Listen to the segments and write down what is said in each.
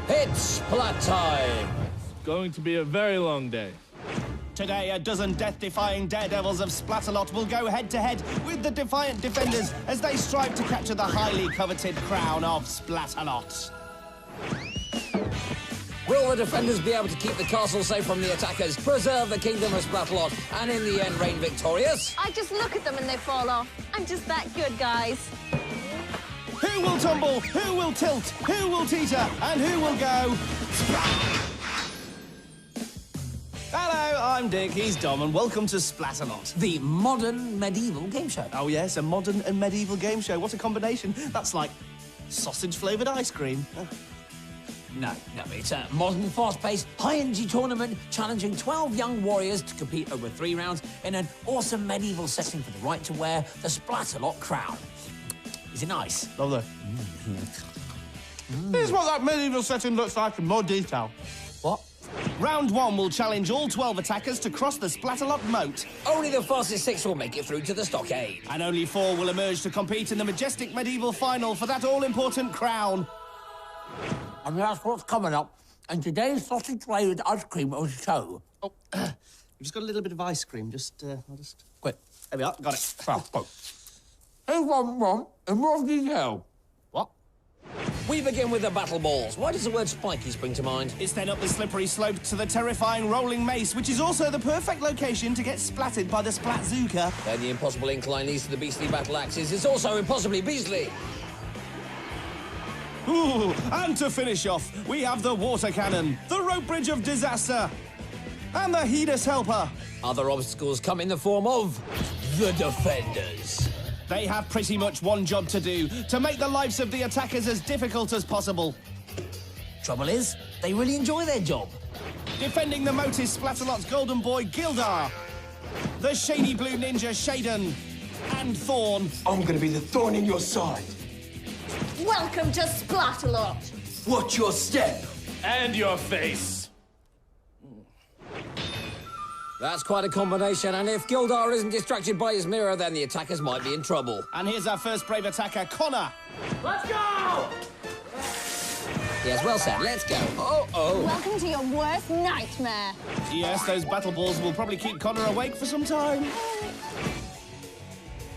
It's splat time! Going to be a very long day. Today, a dozen death-defying daredevils of Splatalot will go head-to-head with the defiant defenders as they strive to capture the highly coveted crown of Splatalot. Will the defenders be able to keep the castle safe from the attackers, preserve the kingdom of Splatalot, and in the end reign victorious? I just look at them and they fall off. I'm just that good, guys. Who will tumble? Who will tilt? Who will teeter? And who will go? Hello, I'm Dick, he's Dom, and welcome to Splatalot. The modern medieval game show. Oh yes, a modern and medieval game show. What a combination. That's like sausage-flavoured ice cream. No, it's a modern, fast-paced, high-energy tournament challenging 12 young warriors to compete over 3 rounds in an awesome medieval setting for the right to wear the Splatalot crown. Is it nice? Lovely. Here's what that medieval setting looks like in more detail. What? Round 1 will challenge all 12 attackers to cross the Splatalot moat. Only the fastest 6 will make it through to the stockade. And only 4 will emerge to compete in the majestic medieval final for that all-important crown. And that's what's coming up. And today's sausage-flavoured ice cream on the show. Oh, we've just got a little bit of ice cream. I'll just... Quick. There we are, got it. Who won in more detail? What? We begin with the battle balls. Why does the word spiky spring to mind? It's then up the slippery slope to the terrifying rolling mace, which is also the perfect location to get splatted by the Splatzuka. Then the impossible incline leads to the beastly battle axes. It's also impossibly beastly. Ooh, and to finish off, we have the water cannon, the rope bridge of disaster, and the Hedus helper. Other obstacles come in the form of the defenders. They have pretty much one job to do, to make the lives of the attackers as difficult as possible. Trouble is, they really enjoy their job. Defending the moat is Splatalot's golden boy, Gildar, the shady blue ninja, Shaun, and Thorn. I'm gonna be the thorn in your side. Welcome to Splatalot. Watch your step. And your face. That's quite a combination, and if Gildar isn't distracted by his mirror, then the attackers might be in trouble. And here's our first brave attacker, Connor. Let's go! Yes, well said. Let's go. Oh. Welcome to your worst nightmare. Yes, those battle balls will probably keep Connor awake for some time.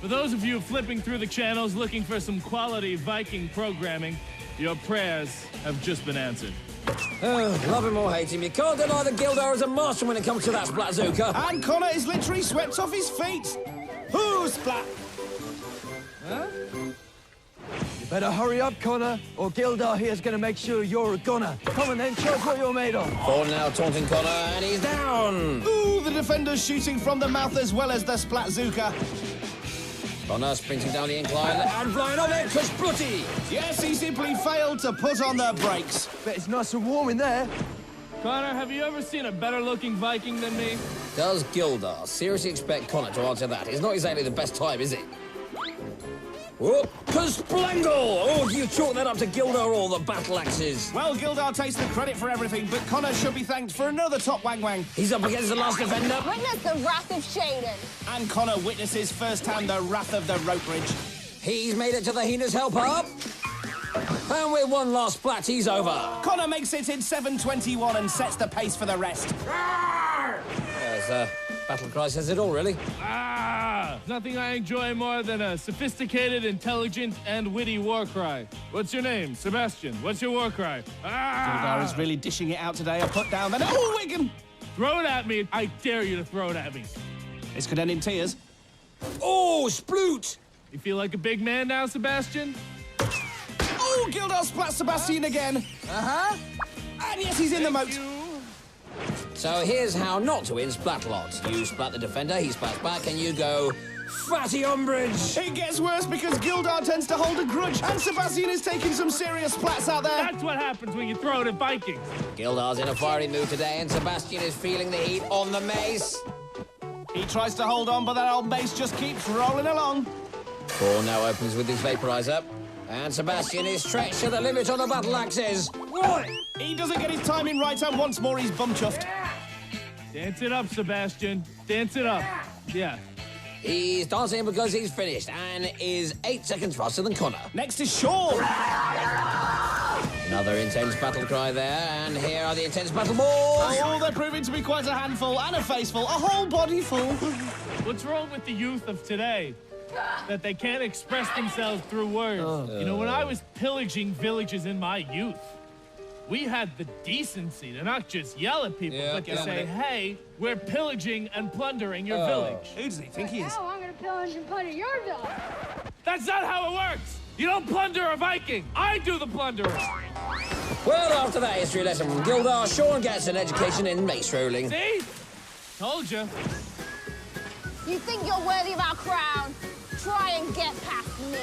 For those of you flipping through the channels looking for some quality Viking programming, your prayers have just been answered. Love him or hate him, you can't deny that Gildar is a master when it comes to that Splatzuka. And Connor is literally swept off his feet. Who's Splat? Huh? You better hurry up, Connor, or Gildar here's gonna make sure you're a gunner. Come on then, show us what you're made of. Thorn now taunting Connor, and he's down. Ooh, the defenders shooting from the mouth as well as the Splatzuka. Connor sprinting down the incline and flying off it, Kasplutty! Yes, he simply failed to put on the brakes. Bet it's nice and warm in there. Connor, have you ever seen a better-looking Viking than me? Does Gildar seriously expect Connor to answer that? It's not exactly the best time, is it? Whoop! Kasplangle! Oh, do you chalk that up to Gildar or the battle axes? Well, Gildar takes the credit for everything, but Connor should be thanked for another top wang-wang. He's up against the last defender. Witness the wrath of Shaun. And Connor witnesses firsthand the wrath of the rope bridge. He's made it to the Heena's help up. And with one last splat, he's over. Connor makes it in 7:21 and sets the pace for the rest. There's battle cry says it all, really. Nothing I enjoy more than a sophisticated, intelligent, and witty war cry. What's your name? Sebastian. What's your war cry? Gildar is really dishing it out today. A put down, then oh, Wigan! Throw it at me. I dare you to throw it at me. This could end in tears. Oh, sploot! You feel like a big man now, Sebastian? Oh, Gildar splats Sebastien again. Uh-huh. And yes, he's in the moat. So here's how not to win Splatalot. You splat the defender, he splats back, and you go fatty umbrage. It gets worse because Gildar tends to hold a grudge, and Sebastien is taking some serious splats out there. That's what happens when you throw it at Vikings. Gildar's in a fiery mood today, and Sebastien is feeling the heat on the mace. He tries to hold on, but that old mace just keeps rolling along. Thor now opens with his vaporizer, and Sebastien is stretched to the limit on the battle axes. He doesn't get his timing right, and once more he's bum-chuffed. Dance it up, Sebastian. Dance it up. Yeah. He's dancing because he's finished and is 8 seconds faster than Connor. Next is Shaun. In Another intense battle cry there, and here are the intense battle balls. Oh, they're proving to be quite a handful and a face full, a whole body full. What's wrong with the youth of today? That they can't express themselves through words. You know, when I was pillaging villages in my youth, we had the decency to not just yell at people, but to say, hey, we're pillaging and plundering your village. Who does he think he is? Now I'm gonna pillage and plunder your village. That's not how it works! You don't plunder a Viking! I do the plundering! Well, after that history lesson from Gildar, Shaun gets an education in mace rolling. See? Told you. You think you're worthy of our crown? Try and get past me.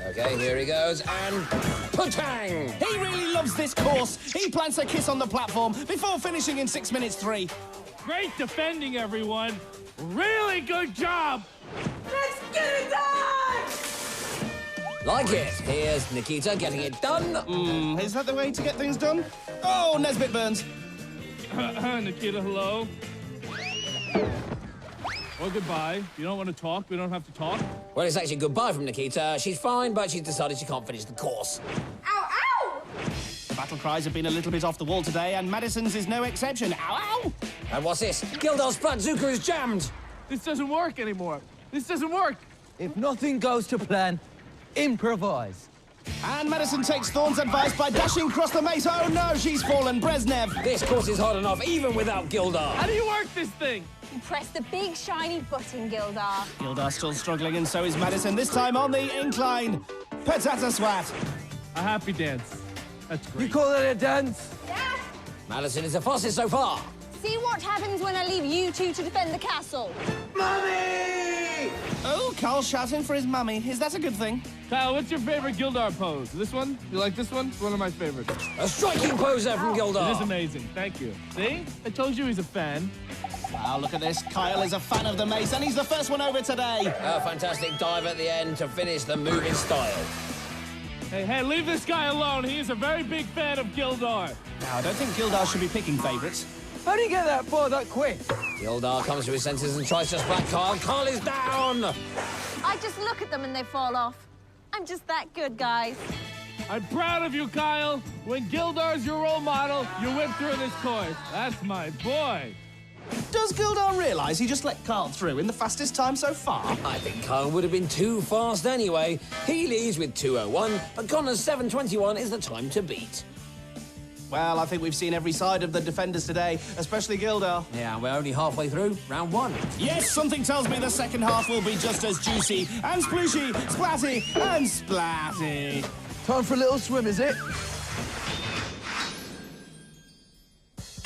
Okay, here he goes, and putang! He really loves this course. He plants a kiss on the platform before finishing in 6 minutes 3. Great defending, everyone. Really good job. Let's get it done! Like it. Here's Nakita getting it done. Is that the way to get things done? Oh, Nesbit Burns. Nakita, hello. Or goodbye. If you don't want to talk, we don't have to talk. Well, it's actually goodbye from Nakita. She's fine, but she's decided she can't finish the course. Ow, ow! The battle cries have been a little bit off the wall today, and Madison's is no exception. Ow, ow! And what's this? Gildar's Splatzuka is jammed. This doesn't work anymore. This doesn't work. If nothing goes to plan, improvise. And Madison takes Thorn's advice by dashing across the mace. Oh no, she's fallen. Brezhnev. This course is hard enough, even without Gildar. How do you work this thing? Press the big shiny button, Gildar. Gildar's still struggling, and so is Madison, this time on the incline. Patata swat. A happy dance. That's You great. call it a dance? Yeah? Madison is the fastest so far. See what happens when I leave you two to defend the castle. Mummy! Oh, Carl's shouting for his mummy. Is that a good thing? Kyle, what's your favorite Gildar pose? This one? You like this one? It's one of my favorites. A striking pose there from It is Gildar. amazing. Thank you. See? I told you he's a fan. Wow, look at this. Kyle is a fan of the mace, and he's the first one over today. A fantastic dive at the end to finish the move in style. Hey, leave this guy alone. He is a very big fan of Gildar. Now, I don't think Gildar should be picking favourites. How do you get that far that quick? Gildar comes to his senses and tries to splat Kyle. Kyle is down. I just look at them and they fall off. I'm just that good, guys. I'm proud of you, Kyle. When Gildar's your role model, you whip through this course. That's my boy. Does Gildar realise he just let Carl through in the fastest time so far? I think Kyle would have been too fast anyway. He leads with 2:01, but Connor's 7:21 is the time to beat. Well, I think we've seen every side of the defenders today, especially Gildar. Yeah, we're only halfway through round 1. Yes, something tells me the second half will be just as juicy and splooshy, splatty and splatty. Time for a little swim, is it?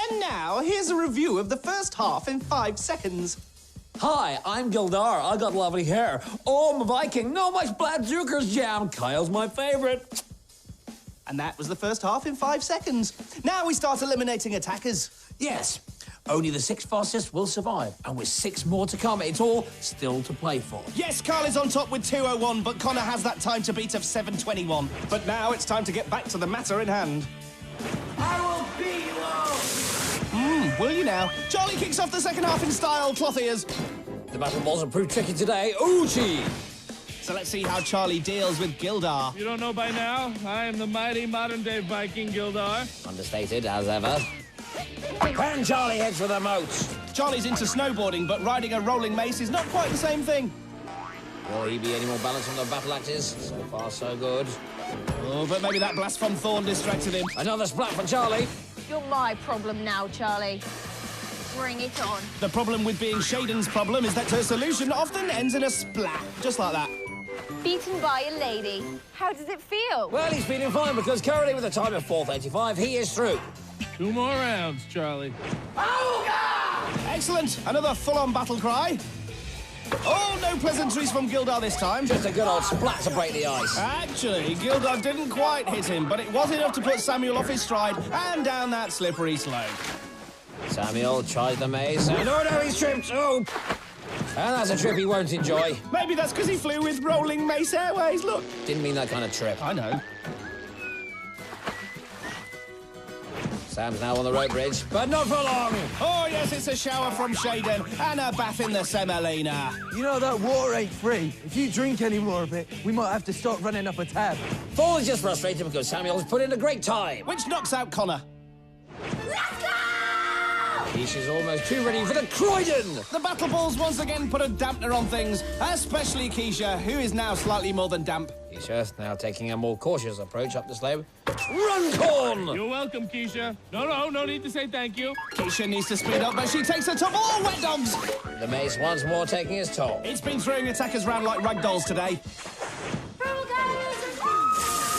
And now, here's a review of the first half in 5 seconds. Hi, I'm Gildar. I got lovely hair. Oh, I'm a Viking. No, my Splatzuker's jammed. Kyle's my favorite. And that was the first half in 5 seconds. Now we start eliminating attackers. Yes, only the 6 fastest will survive, and with 6 more to come, it's all still to play for. Yes, Carl is on top with 2:01, but Connor has that time to beat of 7:21. But now it's time to get back to the matter in hand. I will beat you all! Will you now? Charlie kicks off the second half in style, cloth ears. The battle balls have proved tricky today. Oochie! So let's see how Charlie deals with Gildar. You don't know by now, I am the mighty modern-day Viking Gildar. Understated, as ever. And Charlie heads for the moat. Charlie's into snowboarding, but riding a rolling mace is not quite the same thing. Will he be any more balanced on the battle axes? So far, so good. Oh, but maybe that blast from Thorn distracted him. Another splat for Charlie. You're my problem now, Charlie. Bring it on. The problem with being Shaden's problem is that her solution often ends in a splat, just like that. Beaten by a lady. How does it feel? Well, he's feeling fine because currently with a time of 4:35, he is through. 2 more rounds, Charlie. Excellent. Another full-on battle cry. Oh, no pleasantries from Gildar this time. Just a good old splat to break the ice. Actually, Gildar didn't quite hit him, but it was enough to put Samuel off his stride and down that slippery slope. Samuel tries the maze, and oh no, he's tripped. Oh! And that's a trip he won't enjoy. Maybe that's because he flew with Rolling Mace Airways, look. Didn't mean that kind of trip. I know. Sam's now on the rope bridge, but not for long. Oh, yes, it's a shower from Shaun and a bath in the semolina. You know, that water ain't free. If you drink any more of it, we might have to start running up a tab. Paul is just frustrated because Samuel's put in a great time. Which knocks out Connor. Let's go! Keisha's almost too ready for the Croydon. The battle balls once again put a dampener on things, especially Keisha, who is now slightly more than damp. Keisha now taking a more cautious approach up the slope. Run, Corn! You're welcome, Keisha. No need to say thank you. Keisha needs to speed up, but she takes her top. Oh, wet dogs! The mace once more taking its toll. It's been throwing attackers round like rag dolls today.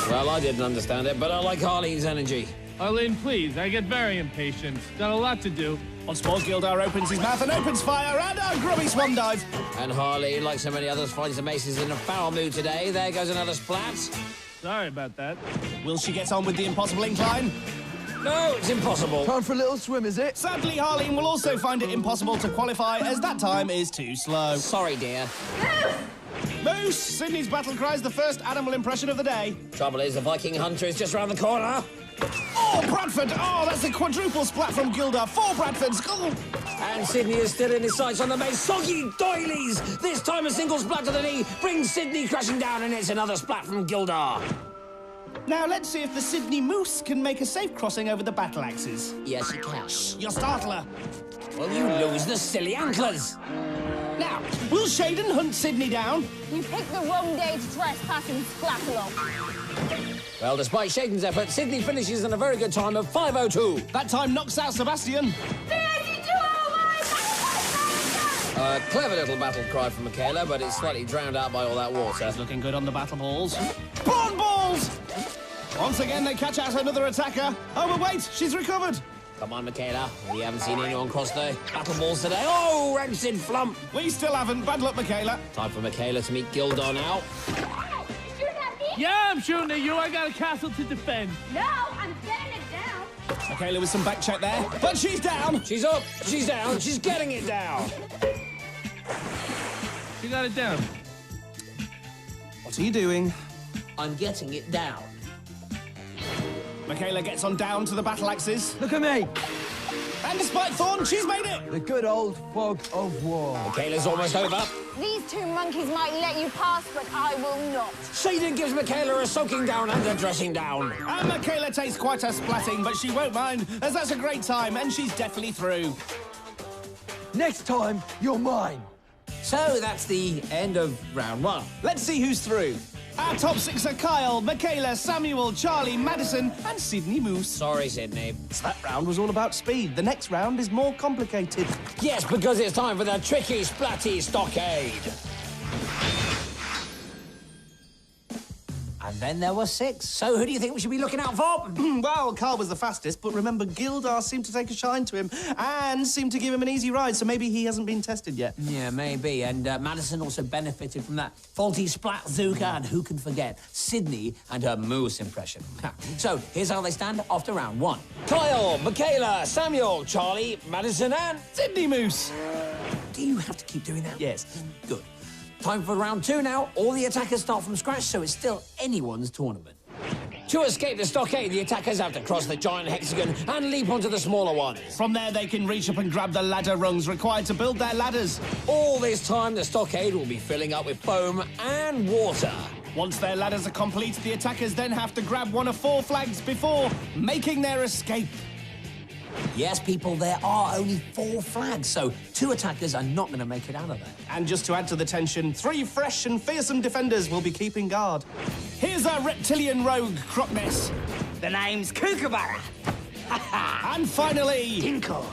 Well, I didn't understand it, but I like Harleen's energy. Harleen, please. I get very impatient. Got a lot to do. Once more, Gildar opens his mouth and opens fire, and a grubby swan dive. And Harleen, like so many others, finds the maces in a foul mood today. There goes another splat. Sorry about that. Will she get on with the impossible incline? No, it's impossible. Time for a little swim, is it? Sadly, Harleen will also find it impossible to qualify, as that time is too slow. Sorry, dear. Moose! Sydney's battle cry is the first animal impression of the day. Trouble is, the Viking Hunter is just round the corner. Oh, Bradford! Oh, that's a quadruple splat from Gildar. 4 Bradfords! Oh. And Cidnee is still in his sights on the mace. Soggy doilies! This time a single splat to the knee brings Cidnee crashing down, and it's another splat from Gildar. Now, let's see if the Cidnee Moose can make a safe crossing over the battle axes. Yes, he can. You startle her. Well, you lose the silly anklers. Now, will Shaun hunt Cidnee down? You picked the wrong day to trespass in Splatalot. Well, despite Shaden's effort, Cidnee finishes in a very good time of 5:02. That time knocks out Sebastien. Clever little battle cry from Mikayla, but it's slightly drowned out by all that water. He's looking good on the battle balls. Prawn balls! Once again, they catch out another attacker. Oh, but wait, she's recovered. Come on, Mikayla. We haven't seen anyone cross the battle balls today. Oh, rancid flump. We still haven't. Bad luck, Mikayla. Time for Mikayla to meet Gildar now. Yeah, I'm shooting at you. I got a castle to defend. No, I'm getting it down. Mikayla with some back check there, but she's down. She's up, she's down, she's getting it down. She got it down. What are you doing? I'm getting it down. Mikayla gets on down to the battle axes. Look at me! And despite Thorn, she's made it. The good old fog of war. Mikayla's almost over. These 2 monkeys might let you pass, but I will not. Shaden gives Mikayla a soaking down and a dressing down. And Mikayla takes quite a splatting, but she won't mind, as that's a great time, and she's definitely through. Next time, you're mine. So that's the end of round 1. Let's see who's through. Our top 6 are Kyle, Mikayla, Samuel, Charlie, Madison, and Cidnee Moose. Sorry, Cidnee. So that round was all about speed. The next round is more complicated. Yes, because it's time for the tricky, splatty stockade. And then there were 6. So who do you think we should be looking out for? Well, Carl was the fastest, but remember, Gildar seemed to take a shine to him and seemed to give him an easy ride, so maybe he hasn't been tested yet. Yeah, maybe. And Madison also benefited from that faulty splat Zuka, and who can forget Cidnee and her moose impression. So here's how they stand after round 1. Kyle, Mikayla, Samuel, Charlie, Madison, and Cidnee Moose. do you have to keep doing that? Yes. Good. Time for round 2 now. All the attackers start from scratch, so it's still anyone's tournament. To escape the stockade, the attackers have to cross the giant hexagon and leap onto the smaller ones. From there, they can reach up and grab the ladder rungs required to build their ladders. All this time, the stockade will be filling up with foam and water. Once their ladders are complete, the attackers then have to grab one of 4 flags before making their escape. Yes, people, there are only 4 flags, so 2 attackers are not going to make it out of there. And just to add to the tension, 3 fresh and fearsome defenders will be keeping guard. Here's our reptilian rogue, Crocness. The name's Kookaburra. And finally... Dinkor.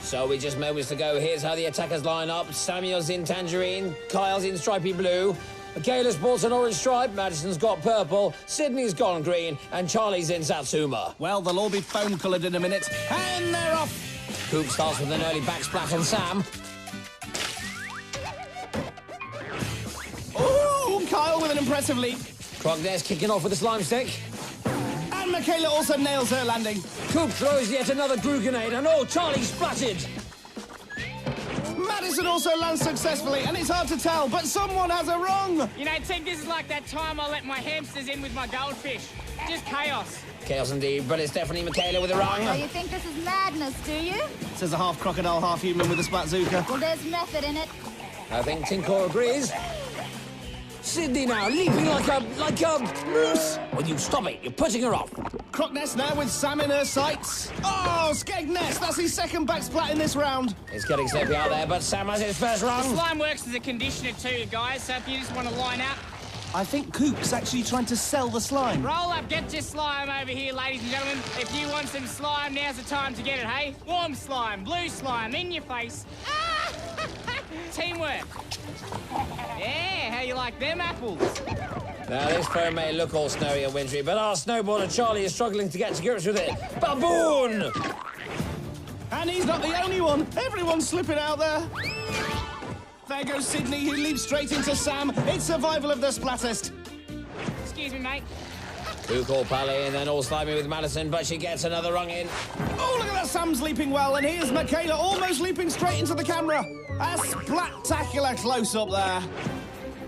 So with just moments to go, here's how the attackers line up. Samuel's in tangerine, Kyle's in stripy blue, Mikayla's sports an orange stripe, Madison's got purple, Cidnee's gone green, and Charlie's in Satsuma. Well, they'll all be foam-coloured in a minute. And they're off! Coop starts with an early back splat on Sam. Ooh, Kyle with an impressive leap. Crocness kicking off with a slime stick. And Mikayla also nails her landing. Coop throws yet another Gru grenade, and oh, Charlie splatted. Madison also lands successfully, and it's hard to tell, but someone has a rung. You know, Tig, this is like that time I let my hamsters in with my goldfish. Just chaos. Chaos indeed, but it's definitely Mikayla with a So rung. you think this is madness, do you? Says a half crocodile, half human with a Splatzuka. Well, there's method in it. I think Tinkor agrees. Cidnee now, leaping like a moose. Will you stop it? You're putting her off. Crockness now with Sam in her sights. Oh, Skegness, that's his second back splat in this round. It's getting slippy out there, but Sam has his first rung. Slime works as a conditioner too, guys, so if you just want to line up, I think Kook's actually trying to sell the slime. roll up, get your slime over here, ladies and gentlemen. If you want some slime, now's the time to get it, hey? Warm slime, blue slime, in your face. Teamwork. Yeah, how you like them apples? Now, this foam may look all snowy and wintry, but our snowboarder Charlie is struggling to get to grips with it. Baboon! And he's not the only one. Everyone's slipping out there. There goes Cidnee, who leaps straight into Sam. It's survival of the splattest. Excuse me, mate. Kook all pally and then all slimy with Madison, but she gets another rung in. Oh, look at that, Sam's leaping well, and here's Mikayla almost leaping straight into the camera. A spectacular close-up there.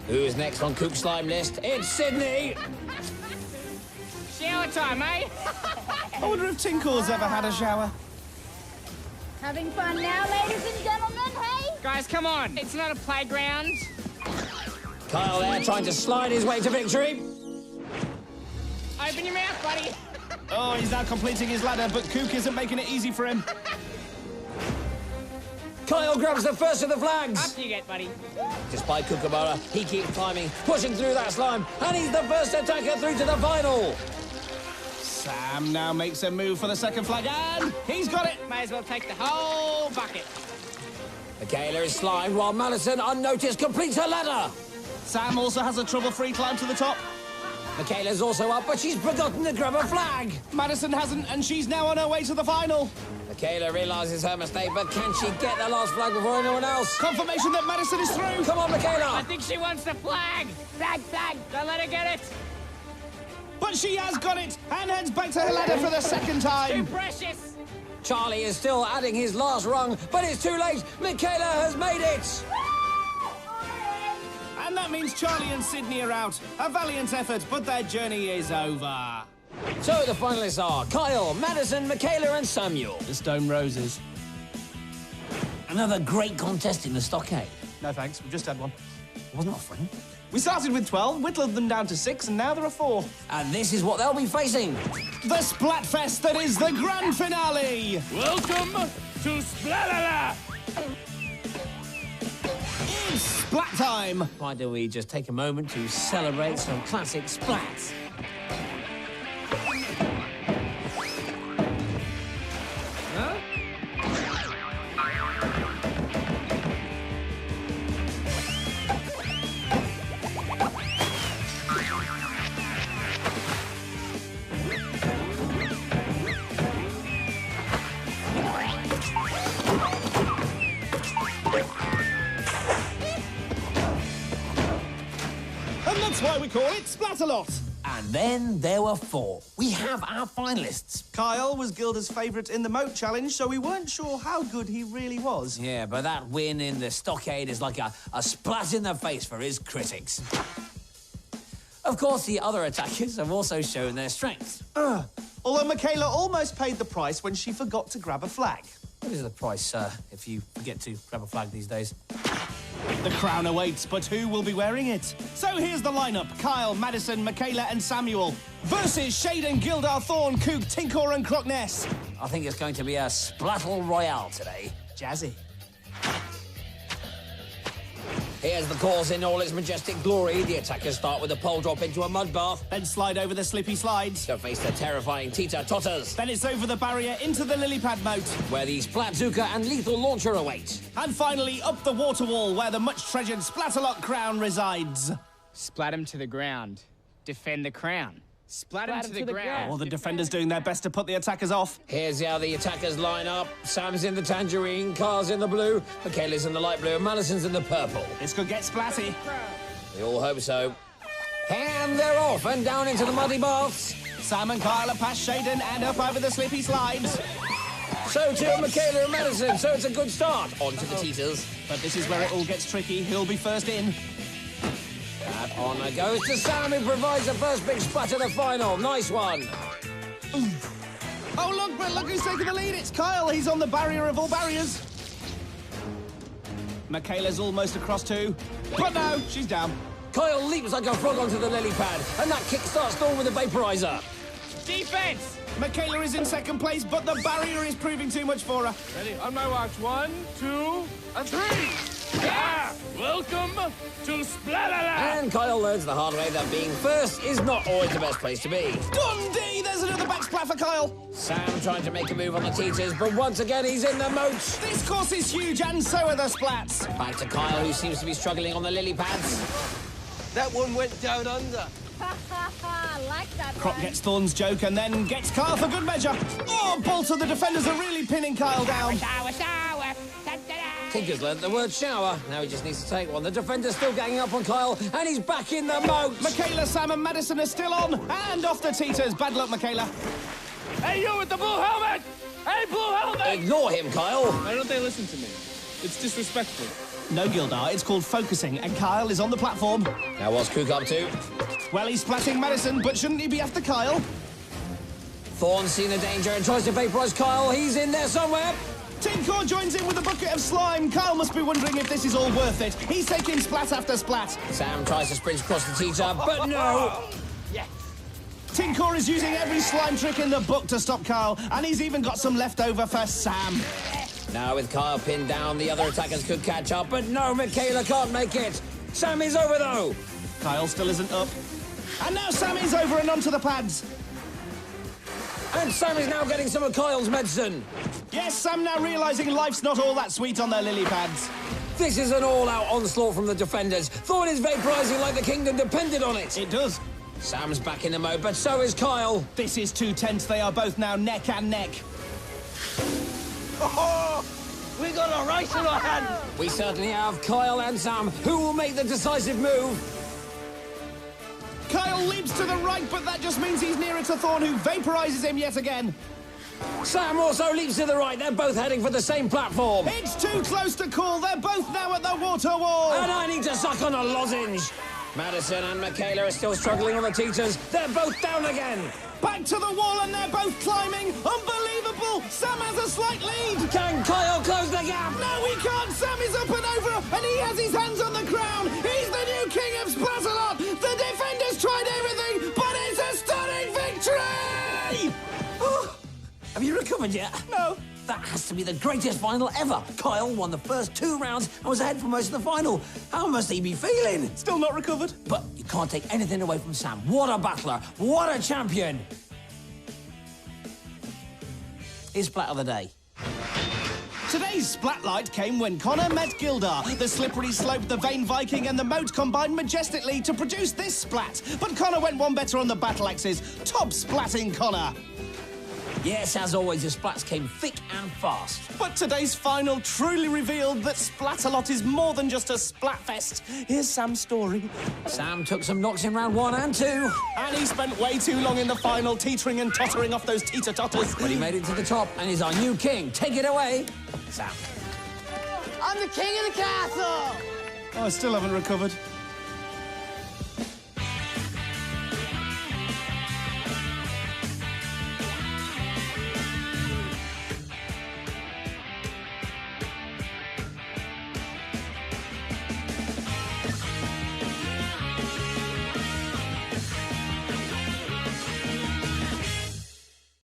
Who's next on Kook's slime list? It's Cidnee! Shower time, eh? I wonder if Tinkor's ever had a shower. Having fun now, ladies and gentlemen, hey? Guys, come on. It's not a playground. Kyle there trying to slide his way to victory. Open your mouth, buddy. Oh, he's now completing his ladder, but Kook isn't making it easy for him. Kyle grabs the first of the flags. Up you get, buddy. Despite Kookaburra, he keeps climbing, pushing through that slime, and he's the first attacker through to the final. Sam now makes a move for the second flag, and he's got it. May as well take the whole bucket. Mikayla is slimed while Madison, unnoticed, completes her ladder. Sam also has a trouble-free climb to the top. Mikayla's also up, but she's forgotten to grab a flag. Madison hasn't, and she's now on her way to the final. Mikayla realises her mistake, but can she get the last flag before anyone else? Confirmation that Madison is through. Come on, I Mikayla! think she wants the flag. Flag, flag. Don't let her get it. But she has got it, and heads back to her ladder for the second Too time. precious. Charlie is still adding his last rung, but it's too late. Mikayla has made it. And that means Charlie and Cidnee are out. A valiant effort, but their journey is over. So the finalists are Kyle, Madison, Mikayla and Samuel. The Stone Roses. Another great contest in the stockade. No thanks, we've just had one. Wasn't offering. We started with 12, whittled them down to 6, and now there are 4. And this is what they'll be facing. The Splatfest that is the grand finale! Welcome to Splatalot! It's Splat time! Why don't we just take a moment to celebrate some classic splats? And that's why we call it Splatalot! And then there were 4. We have our finalists. Kyle was Gilda's favourite in the moat challenge, so we weren't sure how good he really was. Yeah, but that win in the stockade is like a splat in the face for his critics. Of course, the other attackers have also shown their strength. Although Mikayla almost paid the price when she forgot to grab a flag. What is the price if you forget to grab a flag these days? The crown awaits, but who will be wearing it? So here's the lineup. Kyle, Madison, Mikayla and Samuel versus Shaden, Gildar, Thorn, Kook, Tinkor and Crockness. I think it's going to be a splattle royale today. Jazzy. Here's the course in all its majestic glory. The attackers start with a pole drop into a mud bath Then slide over the slippy slides. to face the terrifying Tita Totters, Then it's over the barrier into the lily pad moat. where the Splatzuka and lethal launcher await. And finally up the water wall where the much treasured Splatalot crown resides. Splat him to the ground. Defend the crown. Splat him to the ground. All the defenders doing their best to put the attackers off. Here's how the attackers line up. Sam's in the tangerine, Carl's in the blue, Mikayla's in the light blue, and Madison's in the purple. This could get splatty. We all hope so. And they're off and down into the muddy baths. Sam and Kyle are past Shaden and up over the slippy slides. So too Mikayla and Madison, so it's a good start. On to the teeters. But this is where it all gets tricky. He'll be first in. That honour goes to Sam, who provides the first big splat of the final. Nice one. Oh, look who's taking the lead. It's Kyle. He's on the barrier of all barriers. Mikayla's almost across too. But no, she's down. Kyle leaps like a frog onto the lily pad, and that kick-starts Thorn with a vaporizer. Defense! Mikayla is in second place, but the barrier is proving too much for her. Ready? On my watch. 1, 2, and 3. Yeah! Welcome to Splatalot! And Kyle learns the hard way that being first is not always the best place to be. Dundee! There's another back splat for Kyle. Sam trying to make a move on the teeters, but once again he's in the moat. This course is huge, and so are the splats. Back to Kyle, who seems to be struggling on the lily pads. That one went down under. I like that Crop one. gets Thorn's joke and then gets Kyle for good measure. Oh, Bolter, the defenders are really pinning Kyle down. Shower, shower. Da-da-da. Tinker's learnt the word shower. Now he just needs to take one. The defender's still ganging up on Kyle, and he's back in the moat. Mikayla, Sam and Madison are still on. And off the teeters. Bad luck, Mikayla. Hey, you with the blue helmet! Hey, blue helmet! Ignore him, Kyle. Why don't they listen to me? It's disrespectful. No, Gildar, it's called focusing, and Kyle is on the platform. Now what's Cook up to? Well, he's splatting Madison, but shouldn't he be after Kyle? Thorn's seen the danger and tries to vaporise Kyle. He's in there somewhere. Tinker joins in with a bucket of slime. Kyle must be wondering if this is all worth it. He's taking splat after splat. Sam tries to sprint across the teeter, but no. Tinker is using every slime trick in the book to stop Kyle, and he's even got some left over for Sam. Now with Kyle pinned down, the other attackers could catch up, but no, Mikayla can't make it. Sam is over, though. Kyle still isn't up. And now Sam is over and onto the pads. And Sam is now getting some of Kyle's medicine. Yes, Sam now realising life's not all that sweet on their lily pads. This is an all-out onslaught from the defenders. Thorn is vaporising like the kingdom depended on it. It does. Sam's back in the mode, but so is Kyle. This is too tense. They are both now neck and neck. Oh, we got a race in our hand. We certainly have Kyle and Sam. Who will make the decisive move? Kyle leaps to the right, but that just means he's nearer to Thorn, who vaporises him yet again. Sam also leaps to the right. They're both heading for the same platform. It's too close to call. They're both now at the water wall. And I need to suck on a lozenge. Madison and Mikayla are still struggling on the teeters. They're both down again. Back to the wall, and they're both climbing. Unbelievable. Sam has a slight lead. Can Kyle close the gap? No, he can't. Sam is up and over, and he has his hands on the crown. He's the new king of Splatalot. The defenders tried everything, but it's a stunning victory. Oh, have you recovered yet? No. That has to be the greatest final ever. Kyle won the first 2 rounds and was ahead for most of the final. How must he be feeling? Still not recovered. But you can't take anything away from Sam. What a battler. What a champion. His splat of the day. Today's splatlight came when Connor met Gildar. The slippery slope, the Vain Viking, and the moat combined majestically to produce this splat. But Connor went one better on the battle axes. Top splatting Connor. Yes, as always, the splats came thick and fast. But today's final truly revealed that Splatalot is more than just a splatfest. Here's Sam's story. Sam took some knocks in round 1 and 2. And he spent way too long in the final, teetering and tottering off those teeter-totters. But he made it to the top and is our new king. Take it away, Sam. I'm the king of the castle. Oh, I still haven't recovered.